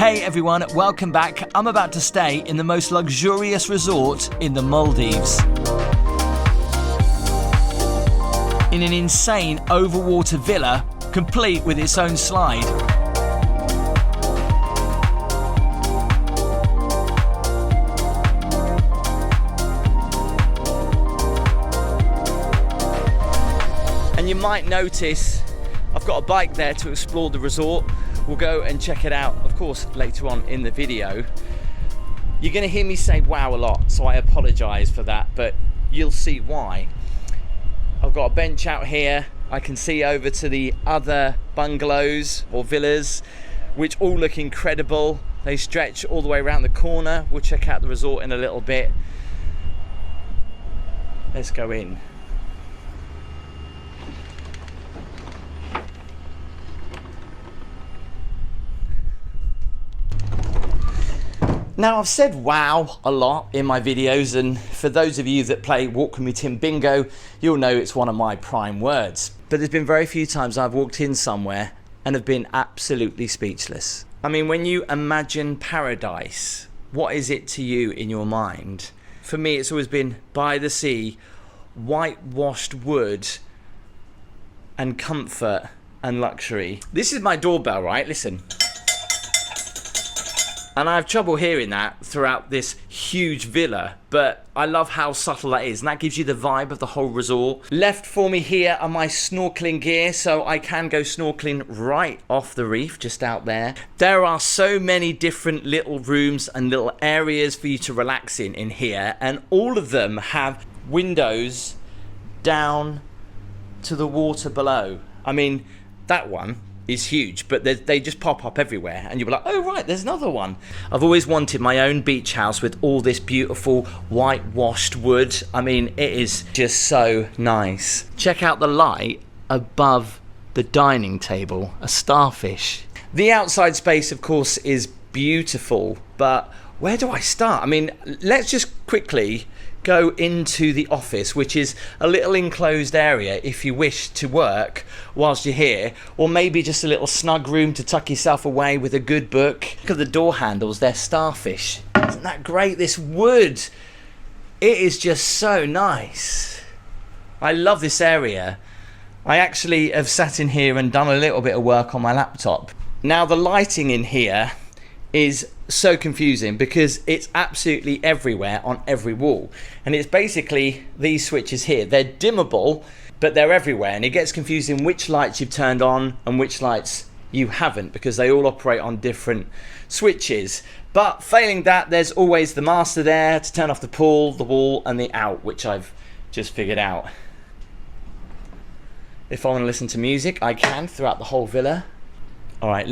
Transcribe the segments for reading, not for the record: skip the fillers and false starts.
Hey everyone, welcome back. I'm about to stay in the most luxurious resort in the Maldives. In an insane overwater villa, complete with its own slide. And you might notice I've got a bike there to explore the resort. We'll go and check it out, of course, later on in the video. You're going to hear me say wow a lot, so I apologise for that, but you'll see why. I've got a bench out here. I can see over to the other bungalows or villas, which all look incredible. They stretch all the way around the corner. We'll check out the resort in a little bit. Let's go in. Now, I've said wow a lot in my videos, and for those of you that play Walk With Me Tim Bingo, you'll know it's one of my prime words. But there's been very few times I've walked in somewhere and have been absolutely speechless. I mean, when you imagine paradise, what is it to you in your mind? For me, it's always been by the sea, whitewashed wood, and comfort and luxury. This is my doorbell, right? Listen. And I have trouble hearing that throughout this huge villa, but I love how subtle that is, and that gives you the vibe of the whole resort. Left for me here are my snorkeling gear, so I can go snorkeling right off the reef, just out there. There are so many different little rooms and little areas for you to relax in here, and all of them have windows down to the water below. I mean, that one is huge, but they just pop up everywhere, and you'll be like, oh right, there's another one. I've always wanted my own beach house with all this beautiful whitewashed wood. I mean, it is just so nice. Check out the light above the dining table, a starfish. The outside space, of course, is beautiful, but where do I start? I mean, let's just quickly go into the office, which is a little enclosed area if you wish to work whilst you're here, or maybe just a little snug room to tuck yourself away with a good book. Look at the door handles, they're starfish. Isn't that great? This wood, it is just so nice. I love this area. I actually have sat in here and done a little bit of work on my laptop. Now, the lighting in here is so confusing because it's absolutely everywhere on every wall, and it's basically these switches here. They're dimmable, but they're everywhere, and it gets confusing which lights you've turned on and which lights you haven't, because they all operate on different switches. But failing that, there's always the master there to turn off the pool, the wall, and the out, which I've just figured out. If I want to listen to music, I can throughout the whole villa. All right,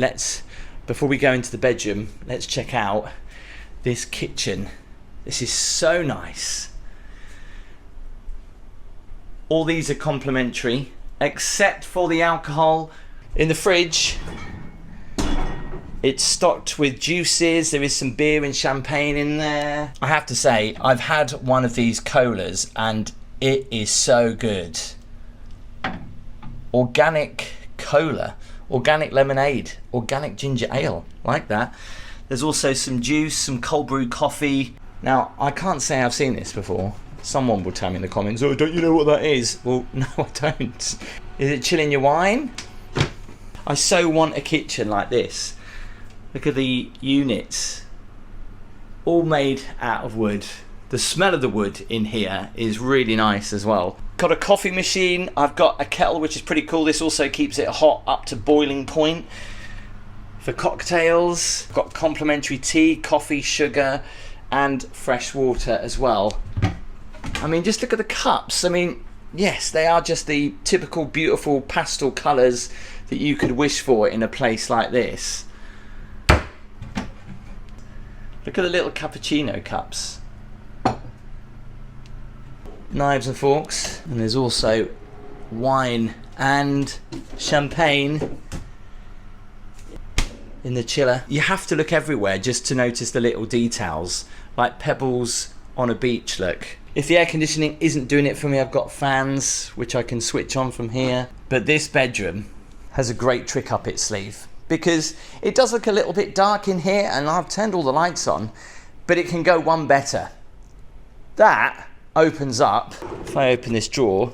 before we go into the bedroom, let's check out this kitchen. This is so nice. All these are complimentary, except for the alcohol. In the fridge, it's stocked with juices. There is some beer and champagne in there. I have to say, I've had one of these colas and it is so good. Organic cola. Organic lemonade, organic ginger ale, like that. There's also some juice, some cold brew coffee. Now, I can't say I've seen this before. Someone will tell me in the comments, oh, don't you know what that is? Well, no, I don't. Is it chilling your wine? I so want a kitchen like this. Look at the units, all made out of wood. The smell of the wood in here is really nice as well. Got a coffee machine. I've got a kettle, which is pretty cool. This also keeps it hot up to boiling point for cocktails. I've got complimentary tea, coffee, sugar, and fresh water as well. I mean, just look at the cups. I mean, yes, they are just the typical beautiful pastel colours that you could wish for in a place like this. Look at the little cappuccino cups. Knives and forks, and there's also wine and champagne in the chiller. You have to look everywhere just to notice the little details, like pebbles on a beach. Look, if the air conditioning isn't doing it for me, I've got fans which I can switch on from here. But this bedroom has a great trick up its sleeve, because it does look a little bit dark in here, and I've turned all the lights on, but it can go one better. That opens up. If I open this drawer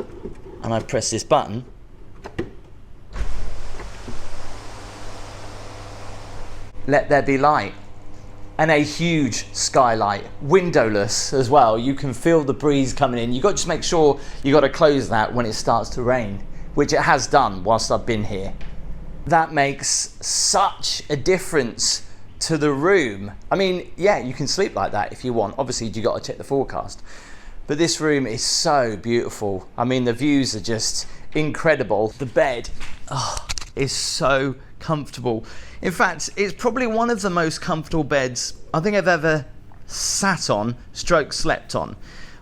and I press this button, let there be light. And a huge skylight, windowless as well. You can feel the breeze coming in. You've got to just make sure you got to close that when it starts to rain, which it has done whilst I've been here. That makes such a difference to the room. I mean, yeah, you can sleep like that if you want. Obviously, you got to check the forecast. But this room is so beautiful. I mean, the views are just incredible. The bed is so comfortable. In fact, it's probably one of the most comfortable beds I think I've ever sat on, stroke slept on.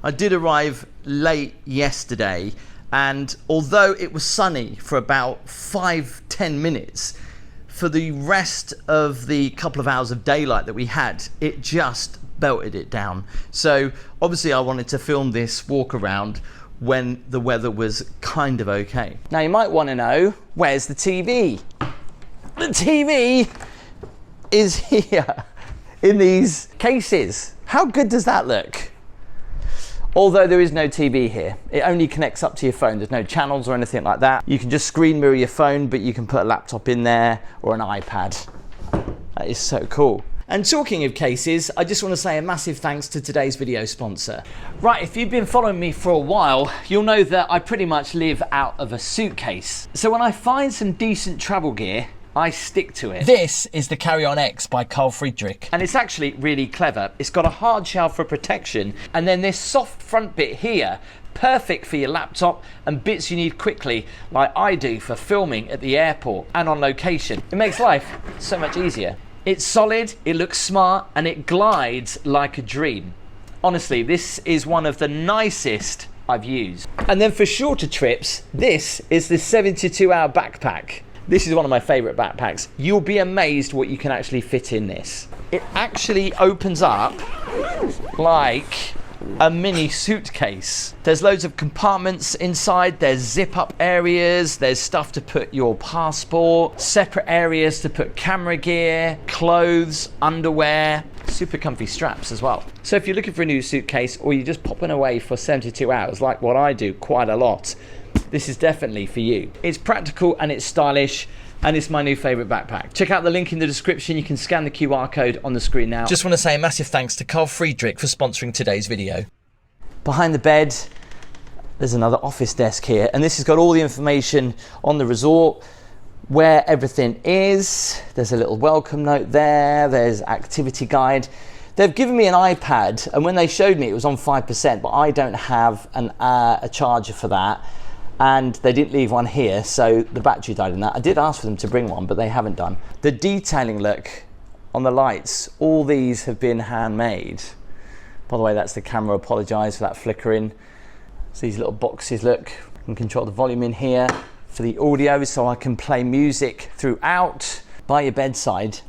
I did arrive late yesterday, and although it was sunny for about 5-10 minutes, for the rest of the couple of hours of daylight that we had, it just belted it down. So obviously I wanted to film this walk around when the weather was kind of okay. Now you might want to know, where's the TV? The TV is here in these cases. How good does that look? Although there is no TV here, it only connects up to your phone. There's no channels or anything like that. You can just screen mirror your phone, but you can put a laptop in there or an iPad. That is so cool. And talking of cases, I just want to say a massive thanks to today's video sponsor. Right, if you've been following me for a while, you'll know that I pretty much live out of a suitcase. So when I find some decent travel gear, I stick to it. This is the Carry-On X by Carl Friedrich. And it's actually really clever. It's got a hard shell for protection, and then this soft front bit here, perfect for your laptop and bits you need quickly, like I do for filming at the airport and on location. It makes life so much easier. It's solid, it looks smart, and it glides like a dream. Honestly, this is one of the nicest I've used. And then for shorter trips, this is the 72-hour backpack. This is one of my favorite backpacks. You'll be amazed what you can actually fit in this. It actually opens up like a mini suitcase. There's loads of compartments inside. There's zip up areas. There's stuff to put your passport, separate areas to put camera gear, clothes, underwear, super comfy straps as well. So if you're looking for a new suitcase, or you're just popping away for 72 hours, like what I do quite a lot, this is definitely for you. It's practical and it's stylish, and it's my new favorite backpack. Check out the link in the description. You can scan the QR code on the screen now. Just want to say a massive thanks to Carl Friedrich for sponsoring today's video. Behind the bed, there's another office desk here, and this has got all the information on the resort, where everything is. There's a little welcome note there. There's activity guide. They've given me an iPad, and when they showed me it was on 5%, but I don't have a charger for that. And they didn't leave one here, so the battery died in that. I did ask for them to bring one, but they haven't done. The detailing look on the lights, all these have been handmade. By the way, that's the camera, apologise for that flickering. So these little boxes, look, you can control the volume in here for the audio, so I can play music throughout. By your bedside,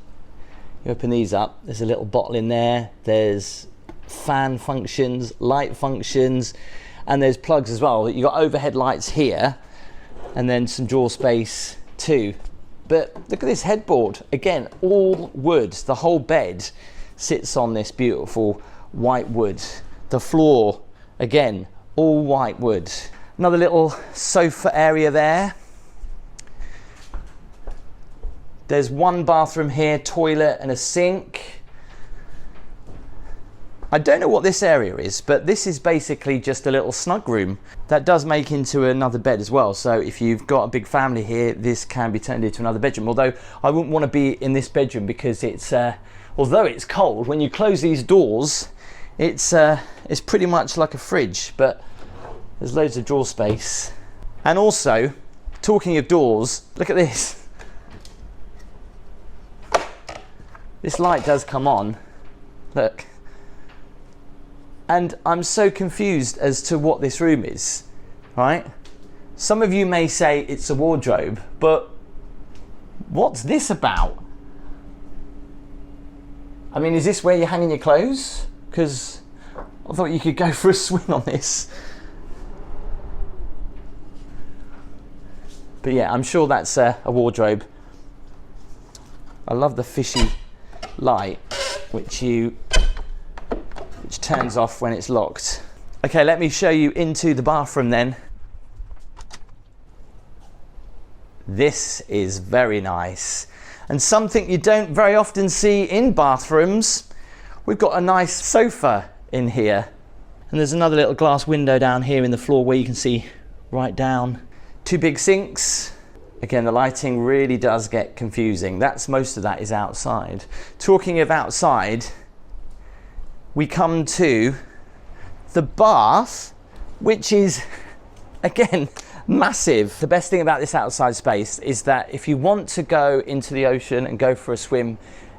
you open these up, there's a little bottle in there, there's fan functions, light functions, and there's plugs as well. You've got overhead lights here, and then some drawer space too. But look at this headboard. Again, all wood. The whole bed sits on this beautiful white wood. The floor, again, all white wood. Another little sofa area there. There's one bathroom here, toilet and a sink. I don't know what this area is, but this is basically just a little snug room that does make into another bed as well. So if you've got a big family here, this can be turned into another bedroom. Although I wouldn't want to be in this bedroom because it's, although it's cold, when you close these doors, it's pretty much like a fridge, but there's loads of drawer space. And also, talking of doors, look at this. This light does come on, look. And I'm so confused as to what this room is, right? Some of you may say it's a wardrobe, but what's this about? I mean, is this where you're hanging your clothes? Because I thought you could go for a swing on this. But yeah, I'm sure that's a wardrobe. I love the fishy light, which turns off when it's locked. Okay, let me show you into the bathroom then. This is very nice, and something you don't very often see in bathrooms. We've got a nice sofa in here, and there's another little glass window down here in the floor where you can see right down. 2 big sinks. Again, the lighting really does get confusing. Most of that is outside. Talking of outside, we come to the bath, which is, again, massive. The best thing about this outside space is that if you want to go into the ocean and go for a swim,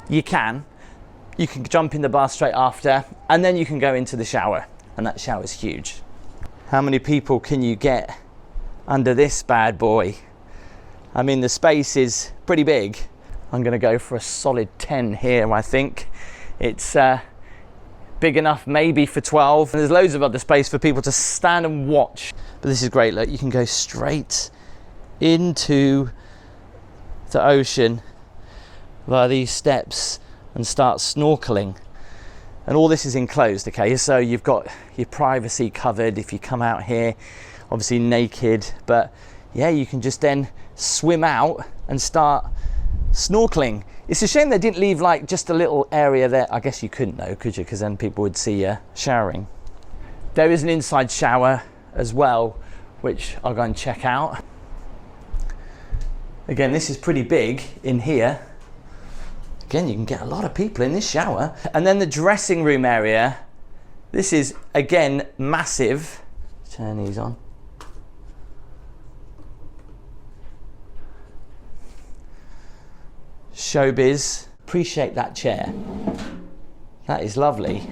you can. You can jump in the bath straight after, and then you can go into the shower, and that shower is huge. How many people can you get under this bad boy? I mean, the space is pretty big. I'm gonna go for a solid 10 here, I think. It's big enough maybe for 12. And there's loads of other space for people to stand and watch. But this is great, look, you can go straight into the ocean via these steps and start snorkeling. And all this is enclosed, okay? So you've got your privacy covered if you come out here, obviously naked, but yeah, you can just then swim out and start snorkeling. It's a shame they didn't leave like just a little area there. I guess you couldn't though, could you? Because then people would see you showering. There is an inside shower as well, which I'll go and check out. Again, this is pretty big in here. Again, you can get a lot of people in this shower. And then the dressing room area. This is, again, massive. Turn these on. Showbiz. Appreciate that chair. That is lovely.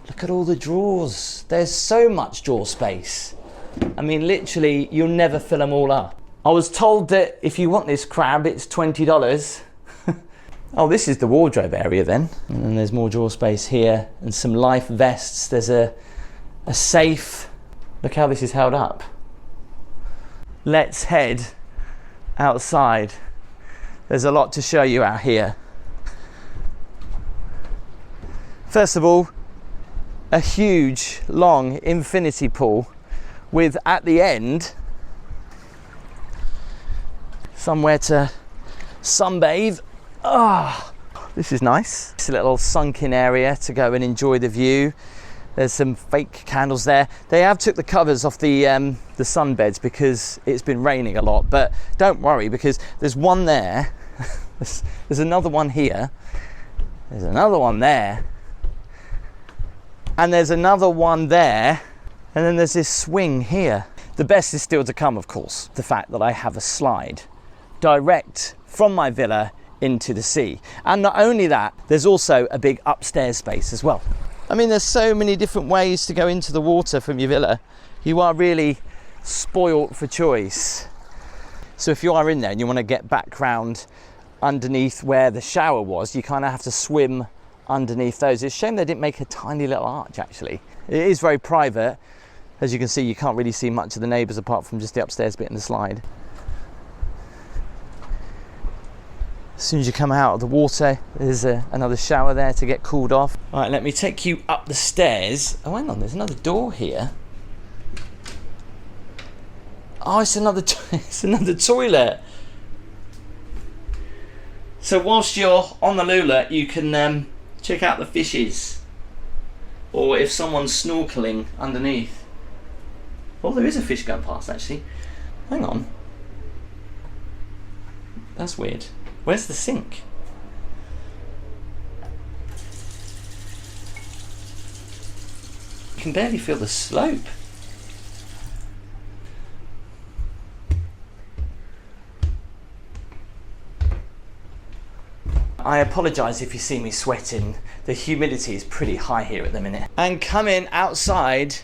Look at all the drawers. There's so much drawer space. I mean, literally, you'll never fill them all up. I was told that if you want this crab, it's $20. Oh, this is the wardrobe area then. And then there's more drawer space here and some life vests. There's a safe. Look how this is held up. Let's head outside. There's a lot to show you out here. First of all, a huge, long infinity pool with, at the end, somewhere to sunbathe. Ah, this is nice. It's a little sunken area to go and enjoy the view. There's some fake candles there. They have took the covers off the sunbeds because it's been raining a lot, but don't worry because there's one there. There's another one here. There's another one there. And there's another one there. And then there's this swing here. The best is still to come, of course. The fact that I have a slide direct from my villa into the sea. And not only that, there's also a big upstairs space as well. I mean, there's so many different ways to go into the water from your villa. You are really spoilt for choice. So if you are in there and you want to get back round underneath where the shower was, you kind of have to swim underneath those. It's a shame they didn't make a tiny little arch actually. It is very private. As you can see, you can't really see much of the neighbours apart from just the upstairs bit and the slide. As soon as you come out of the water, there's another shower there to get cooled off. All right, let me take you up the stairs. Oh, hang on, there's another door here. Oh, it's another toilet. So whilst you're on the Lula, you can check out the fishes. Or if someone's snorkeling underneath. Oh, there is a fish going past actually. Hang on. That's weird. Where's the sink? You can barely feel the slope. I apologise if you see me sweating. The humidity is pretty high here at the minute. And coming outside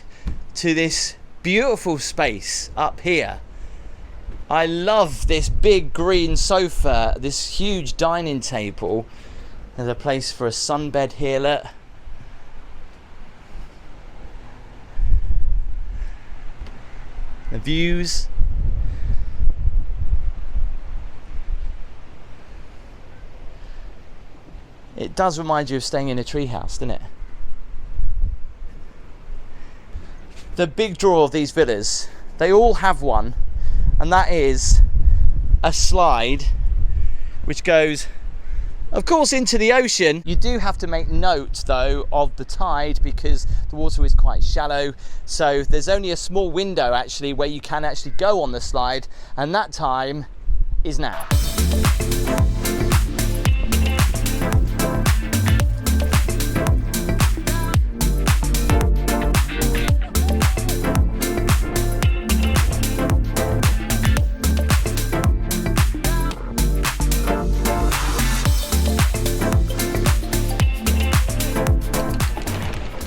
to this beautiful space up here. I love this big green sofa, this huge dining table. There's a place for a sunbed here, look. The views. It does remind you of staying in a treehouse, doesn't it? The big draw of these villas, they all have one, and that is a slide which goes, of course, into the ocean. You do have to make note though of the tide because the water is quite shallow, so there's only a small window actually where you can actually go on the slide, and that time is now.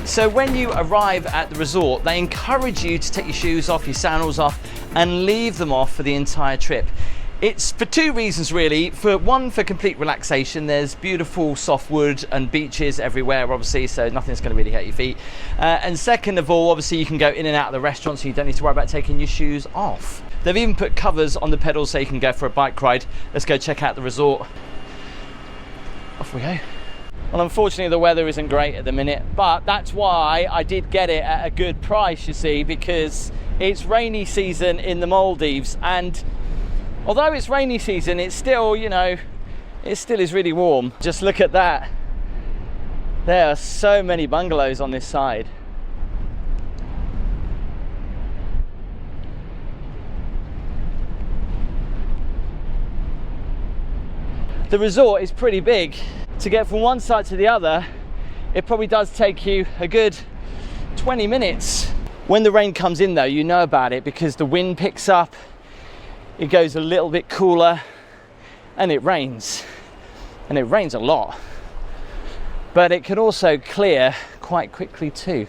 So when you arrive at the resort, they encourage you to take your shoes off, your sandals off, and leave them off for the entire trip. It's for two reasons really. For one, for complete relaxation. There's beautiful softwood and beaches everywhere, obviously, so nothing's going to really hurt your feet. And second of all, obviously you can go in and out of the restaurant, so you don't need to worry about taking your shoes off. They've even put covers on the pedals so you can go for a bike ride. Let's go check out the resort. Off we go. Well, unfortunately the weather isn't great at the minute, but that's why I did get it at a good price, you see, because it's rainy season in the Maldives, and although it's rainy season, it's still, you know, it still is really warm. Just look at that. There are so many bungalows on this side. The resort is pretty big. To get from one side to the other, it probably does take you a good 20 minutes. When the rain comes in though, you know about it because the wind picks up, it goes a little bit cooler, and it rains. And it rains a lot. But it can also clear quite quickly too.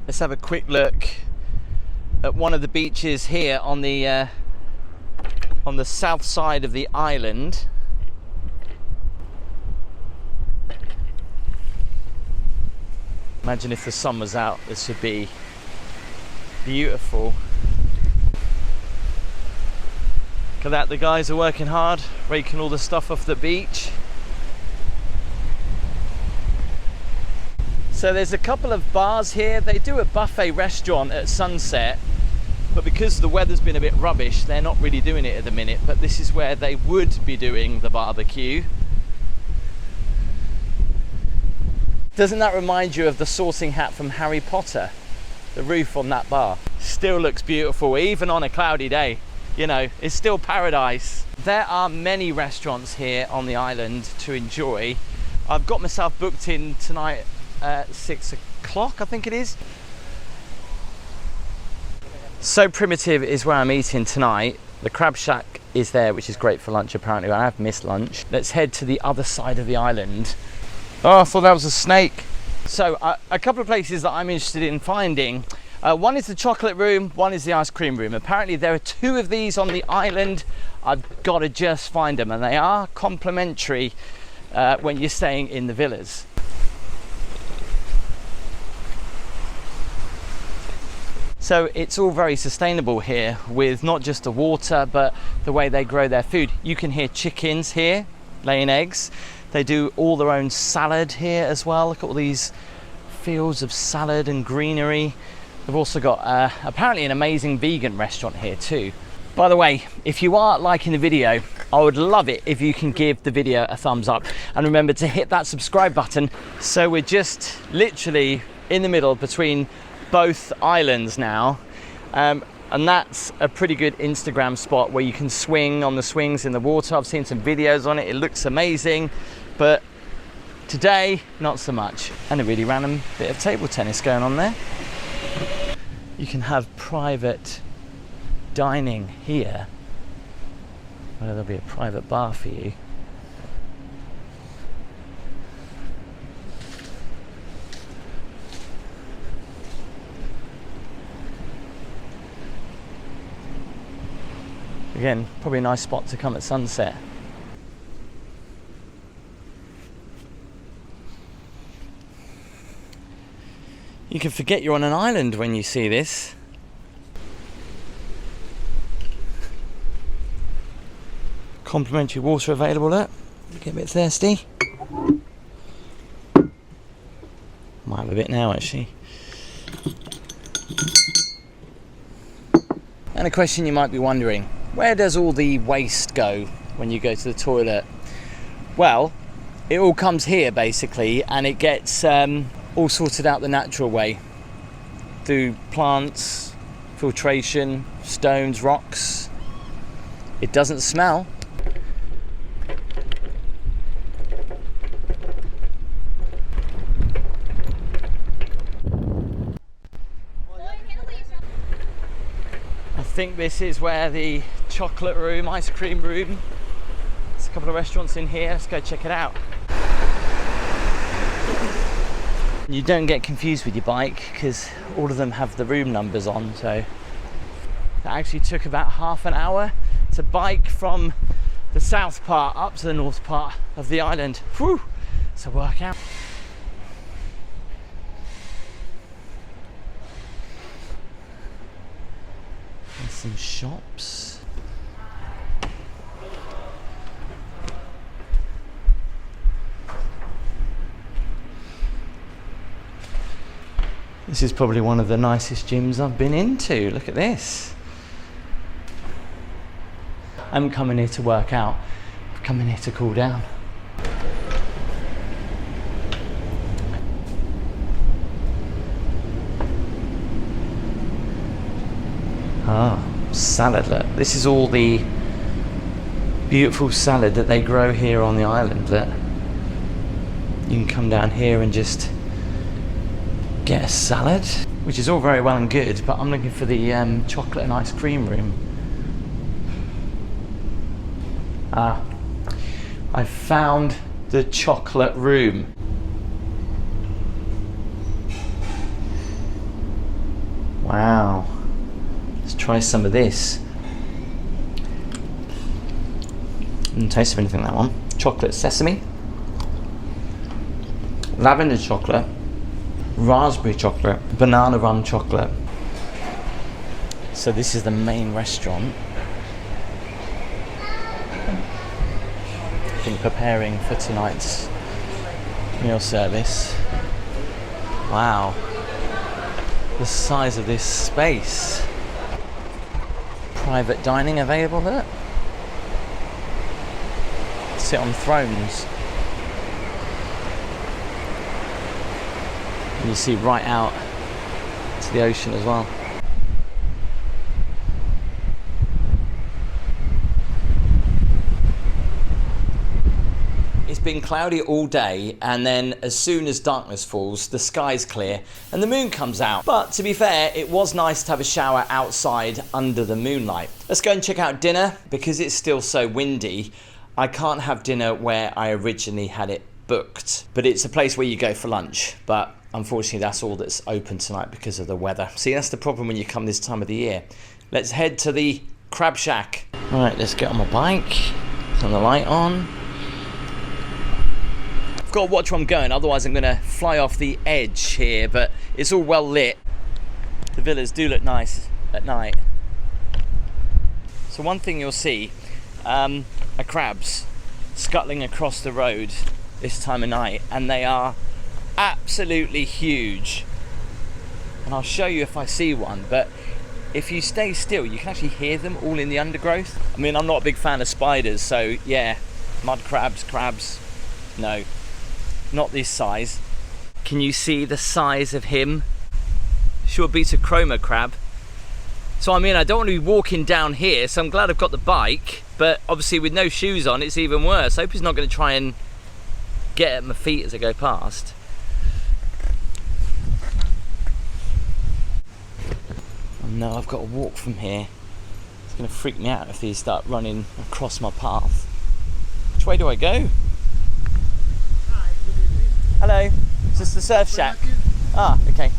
Let's have a quick look at one of the beaches here on the south side of the island. Imagine if the sun was out, this would be beautiful. Look at that, the guys are working hard, raking all the stuff off the beach. So there's a couple of bars here. They do a buffet restaurant at sunset, but because the weather's been a bit rubbish, they're not really doing it at the minute, but this is where they would be doing the barbecue. Doesn't that remind you of the sorting hat from Harry Potter? The roof on that bar. Still looks beautiful, even on a cloudy day. You know, it's still paradise. There are many restaurants here on the island to enjoy. I've got myself booked in tonight at 6 o'clock, I think it is. So Primitive is where I'm eating tonight. The Crab Shack is there, which is great for lunch apparently. I have missed lunch. Let's head to the other side of the island. Oh, I thought that was a snake. So a couple of places that I'm interested in finding. One is the chocolate room, one is the ice cream room. Apparently there are two of these on the island. I've got to just find them, and they are complimentary when you're staying in the villas. So it's all very sustainable here, with not just the water but the way they grow their food. You can hear chickens here laying eggs. They do all their own salad here as well. Look at all these fields of salad and greenery. They've also got apparently an amazing vegan restaurant here too. By the way, if you are liking the video, I would love it if you can give the video a thumbs up, and remember to hit that subscribe button. So we're just literally in the middle between both islands now, and that's a pretty good Instagram spot where you can swing on the swings in the water. I've seen some videos on it, it looks amazing, but today not so much. And a really random bit of table tennis going on there. You can have private dining here, where there'll be a private bar for you. Again, probably a nice spot to come at sunset. You can forget you're on an island when you see this. Complimentary water available, look. Get a bit thirsty. Might have a bit now actually. And a question you might be wondering, where does all the waste go when you go to the toilet? Well, it all comes here basically, and it gets all sorted out the natural way through plants, filtration, stones, rocks. It doesn't smell. I think this is where the chocolate room, ice cream room. There's a couple of restaurants in here. Let's go check it out. You don't get confused with your bike because all of them have the room numbers on, so that actually took about half an hour to bike from the south part up to the north part of the island. Whew, it's a workout. There's some shops. This is probably one of the nicest gyms I've been into. Look at this. I'm coming here to work out. I'm coming here to cool down. Ah, salad, look. This is all the beautiful salad that they grow here on the island. Look. You can come down here and just get a salad, which is all very well and good, but I'm looking for the chocolate and ice cream room. Ah, I found the chocolate room. Wow. Let's try some of this. Didn't taste of anything, that one. Chocolate sesame, lavender chocolate, raspberry chocolate, banana rum chocolate. So this is the main restaurant. Been preparing for tonight's meal service. Wow, the size of this space. Private dining available there. Sit on thrones. And you see right out to the ocean as well. It's been cloudy all day, and then as soon as darkness falls, the sky's clear and the moon comes out. But to be fair, it was nice to have a shower outside under the moonlight. Let's go and check out dinner. Because it's still so windy, I can't have dinner where I originally had it booked. But it's a place where you go for lunch. But unfortunately, that's all that's open tonight because of the weather. See, that's the problem when you come this time of the year. Let's head to the crab shack. All right, let's get on my bike. Turn the light on. I've got to watch where I'm going, otherwise I'm going to fly off the edge here, but it's all well lit. The villas do look nice at night. So one thing you'll see are crabs scuttling across the road this time of night, and they are absolutely huge. And I'll show you if I see one, but if you stay still, you can actually hear them all in the undergrowth. I mean, I'm not a big fan of spiders, so yeah, mud crabs, no. Not this size. Can you see the size of him? Sure beats a chroma crab. So I mean, I don't want to be walking down here, so I'm glad I've got the bike, but obviously with no shoes on, it's even worse. I hope he's not going to try and get at my feet as I go past. Oh no, I've got to walk from here. It's going to freak me out if they start running across my path. Which way do I go? Hello, is this the surf shack? Ah, okay.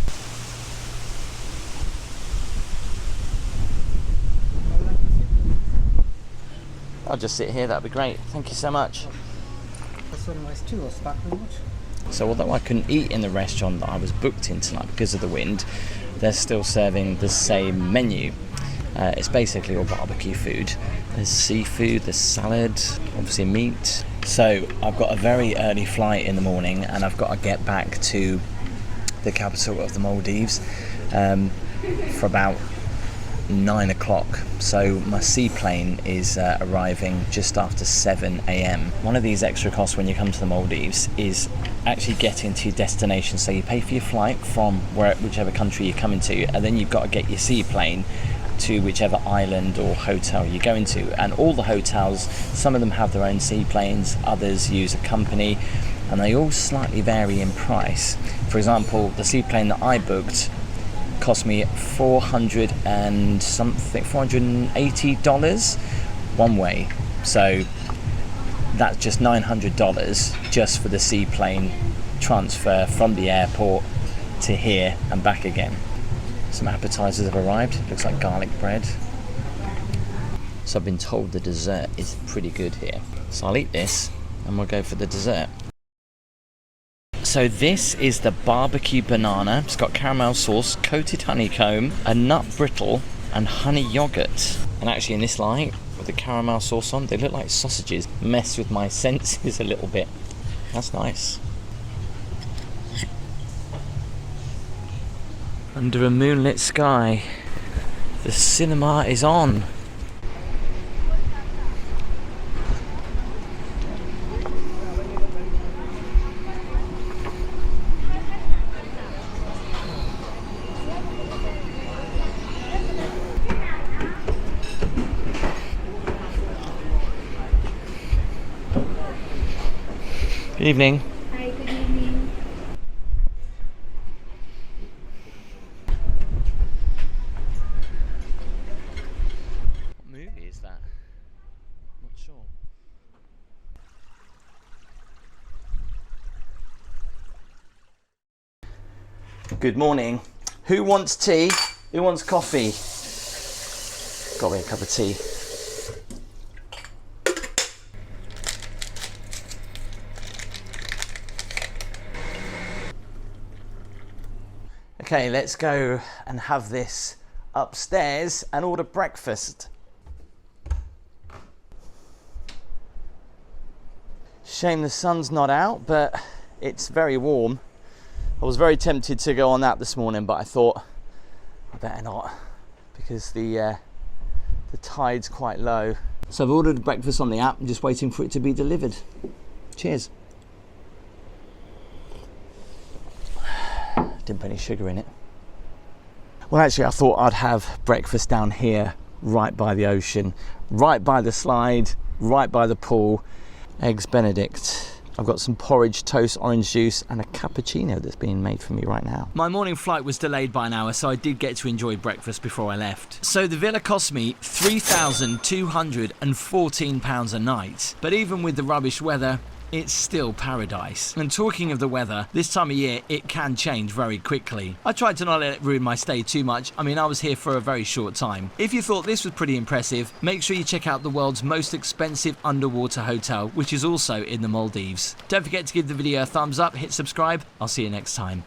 I'll just sit here, that'd be great. Thank you so much. So although I couldn't eat in the restaurant that I was booked in tonight because of the wind, they're still serving the same menu. It's basically all barbecue food. There's seafood, there's salad, obviously meat. So I've got a very early flight in the morning and I've got to get back to the capital of the Maldives for about 9 o'clock. So my seaplane is arriving just after 7 a.m. One of these extra costs when you come to the Maldives is actually getting to your destination. So you pay for your flight from whichever country you're coming to, and then you've got to get your seaplane to whichever island or hotel you're going to. And all the hotels, some of them have their own seaplanes, others use a company, and they all slightly vary in price. For example, the seaplane that I booked cost me $480 one way. So that's just $900 just for the seaplane transfer from the airport to here and back again. Some appetizers have arrived. Looks like garlic bread. So I've been told the dessert is pretty good here. So I'll eat this and we'll go for the dessert. So this is the barbecue banana. It's got caramel sauce, coated honeycomb, a nut brittle, and honey yogurt. And actually in this light, with the caramel sauce on, they look like sausages. Mess with my senses a little bit. That's nice. Under a moonlit sky, the cinema is on. Good evening. Hi, good evening. What movie is that? Not sure. Good morning. Who wants tea? Who wants coffee? Got me a cup of tea. Okay, let's go and have this upstairs and order breakfast. Shame the sun's not out, but it's very warm. I was very tempted to go on that this morning, but I thought I better not because the tide's quite low. So I've ordered breakfast on the app. I'm just waiting for it to be delivered. Cheers. Didn't put any sugar in it. Well, actually, I thought I'd have breakfast down here, right by the ocean, right by the slide, right by the pool. Eggs Benedict. I've got some porridge, toast, orange juice, and a cappuccino that's being made for me right now. My morning flight was delayed by an hour, so I did get to enjoy breakfast before I left. So the villa cost me £3,214 a night. But even with the rubbish weather, it's still paradise. And talking of the weather, this time of year it can change very quickly. I tried to not let it ruin my stay too much. I mean, I was here for a very short time. If you thought this was pretty impressive, make sure you check out the world's most expensive underwater hotel, which is also in the Maldives. Don't forget to give the video a thumbs up, hit subscribe. I'll see you next time.